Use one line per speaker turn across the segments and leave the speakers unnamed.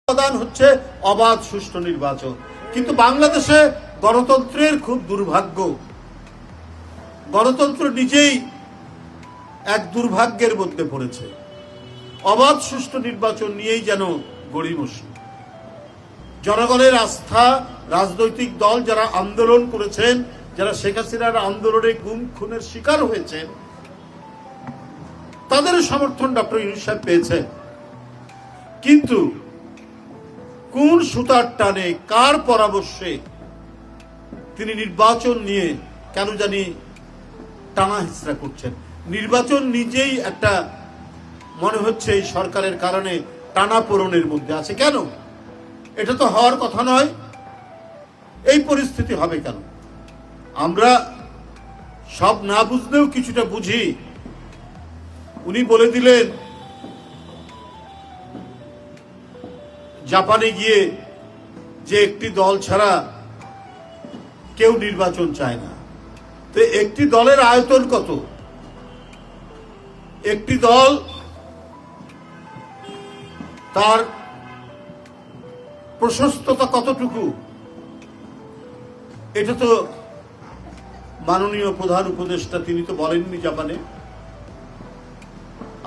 সমাধান হচ্ছে অবাধ সুষ্ঠু নির্বাচন। কিন্তু বাংলাদেশে গণতন্ত্রের খুব দুর্ভাগ্য, গণতন্ত্র নিজেই এক দুর্ভাগ্যের মধ্যে পড়েছে। অবাধ সুষ্ঠু নির্বাচন নিয়েই যেন গড়িমসি। জনগণের আস্থা, রাজনৈতিক দল যারা আন্দোলন করেছেন, যারা শেখ হাসিনার আন্দোলনে গুম খুনের শিকার হয়েছেন, তাদের সমর্থন ডক্টর ইউনূস সাহেব পেয়েছেন। কিন্তু কোন সুতার টানে, কার পরামর্শে তিনি নির্বাচন নিয়ে কেন জানি টানা হিচড়া করছেন। নির্বাচন নিজেই একটা মনে হচ্ছে এই সরকারের কারণে টানাপোড়েনের মধ্যে আছে। কেন? এটা তো হওয়ার কথা নয়। এই পরিস্থিতি হবে কেন? আমরা সব না বুঝলেও কিছুটা বুঝি। উনি বলে দিলেন জাপানে গিয়ে যে একটি দল ছাড়া কেউ নির্বাচন চায় না। তো একটি দলের আয়তন কত? একটি দল তার প্রশস্ততা কতটুকু, এটা তো মাননীয় প্রধান উপদেষ্টা তিনি তো বলেননি জাপানে।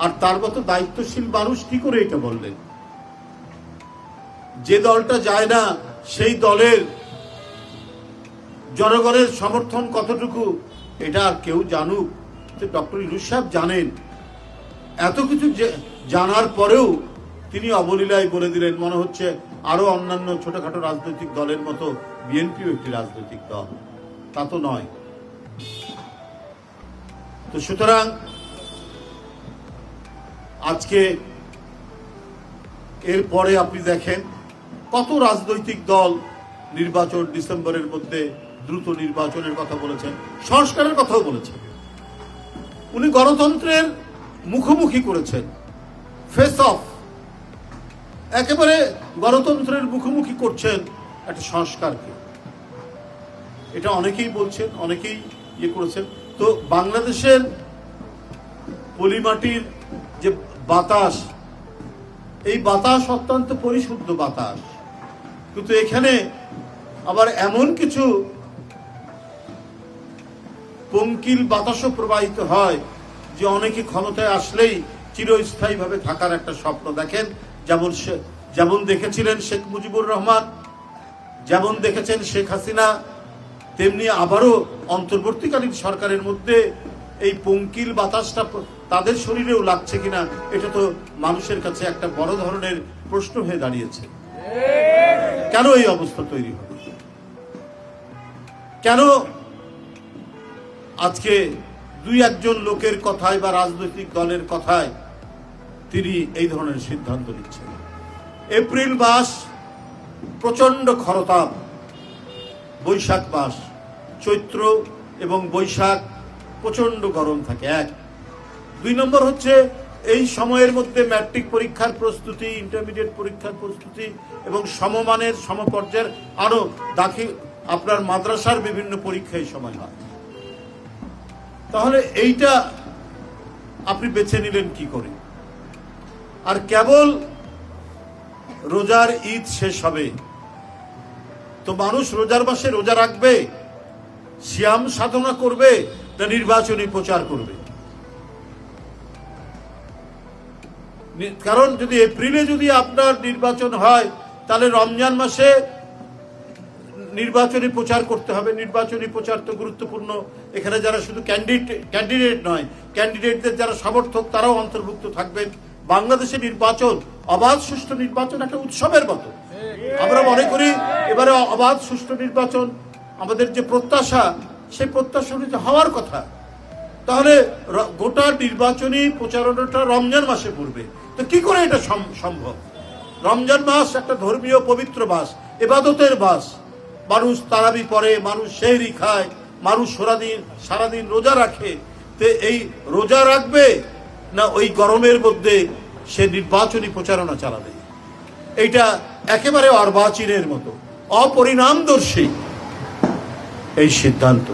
আর তার মতো দায়িত্বশীল মানুষ কি করে এটা বললেন? যে দলটা যায় না সেই দলের জনগণের সমর্থন কতটুকু এটা আর কেউ জানুক, ডক্টর ইউনূস সাহেব জানেন। এত কিছু জানার পরেও তিনি অবলীলায় বলে দিলেন মনে হচ্ছে আরো অন্যান্য ছোটখাটো রাজনৈতিক দলের মতো বিএনপিও একটি রাজনৈতিক দল। তা তো নয়। তো সুতরাং আজকে এরপরে আপনি দেখেন কত রাজনৈতিক দল নির্বাচন ডিসেম্বরের মধ্যে দ্রুত নির্বাচনের কথা বলেছেন, সংস্কারের কথাও বলেছেন। উনি গণতন্ত্রের মুখোমুখি করেছেন, ফেস অফ, একেবারে গণতন্ত্রের মুখোমুখি করছেন একটা সংস্কারকে। এটা অনেকেই বলছেন, অনেকেই ইয়ে করেছেন। তো বাংলাদেশের পলিমাটির যে বাতাস, এই বাতাস অত্যন্ত পরিশুদ্ধ বাতাস, কিন্তু এখানে আবার এমন কিছু পঙ্কিল বাতাসও প্রবাহিত হয় যে অনেকে ক্ষমতায় আসলেই চিরস্থায়ীভাবে থাকার একটা স্বপ্ন দেখেন। যেমন দেখেছিলেন শেখ মুজিবুর রহমান, যেমন দেখেছেন শেখ হাসিনা, তেমনি আবারও অন্তর্বর্তীকালীন সরকারের মধ্যে এই পঙ্কিল বাতাসটা তাদের শরীরেও লাগছে কিনা, এটা তো মানুষের কাছে একটা বড় ধরনের প্রশ্ন হয়ে দাঁড়িয়েছে। কেন এই অবস্থা তৈরি হবে? কেন আজকে দুই একজন লোকের কথায় বা রাজনৈতিক দলের কথায় তিনি এই ধরনের সিদ্ধান্ত নিচ্ছেন? এপ্রিল মাস প্রচন্ড খরতাপ, বৈশাখ মাস, চৈত্র এবং বৈশাখ প্রচন্ড গরম থাকে। এক। দুই নম্বর হচ্ছে এই সময়ের মধ্যে ম্যাট্রিক পরীক্ষার প্রস্তুতি, ইন্টারমিডিয়েট পরীক্ষার প্রস্তুতি এবং সমমানের সমপর্যায়ের আরো দাখিল আপনার মাদ্রাসার বিভিন্ন পরীক্ষা এই সময় হয়। তাহলে এইটা আপনি বেছে নিলেন কি করে? আর কেবল রোজার ঈদ শেষ হবে তো মানুষ রোজার মাসে রোজা রাখবে, সিয়াম সাধনা করবে, না নির্বাচনী প্রচার করবে? কারণ যদি এপ্রিলে যদি আপনার নির্বাচন হয় তাহলে রমজান মাসে নির্বাচনী প্রচার করতে হবে। নির্বাচনী প্রচার তো গুরুত্বপূর্ণ। এখানে যারা শুধু ক্যান্ডিডেট নয়, ক্যান্ডিডেটদের যারা সমর্থক তারাও অন্তর্ভুক্ত থাকবেন। বাংলাদেশের নির্বাচন, অবাধ সুষ্ঠু নির্বাচন একটা উৎসবের মতো। আমরা মনে করি এবারে অবাধ সুষ্ঠু নির্বাচন আমাদের যে প্রত্যাশা, সেই প্রত্যাশা অনুযায়ী হওয়ার কথা। তাহলে গোটা নির্বাচনী প্রচারণাটা রমজান মাসে পড়বে, তো কি করে এটা সম্ভব? রমজান মাস একটা ধর্মীয় পবিত্র মাস, ইবাদতের মাস। মানুষ তারাবি পড়ে, মানুষ সেহরি খায়, মানুষ সারাদিন রোজা রাখে। তো এই রোজা রাখবে না ওই গরমের মধ্যে সে নির্বাচনী প্রচারণা চালাবে? এইটা একেবারে অর্বাচীনের মতো, অপরিণামদর্শী এই সিদ্ধান্ত।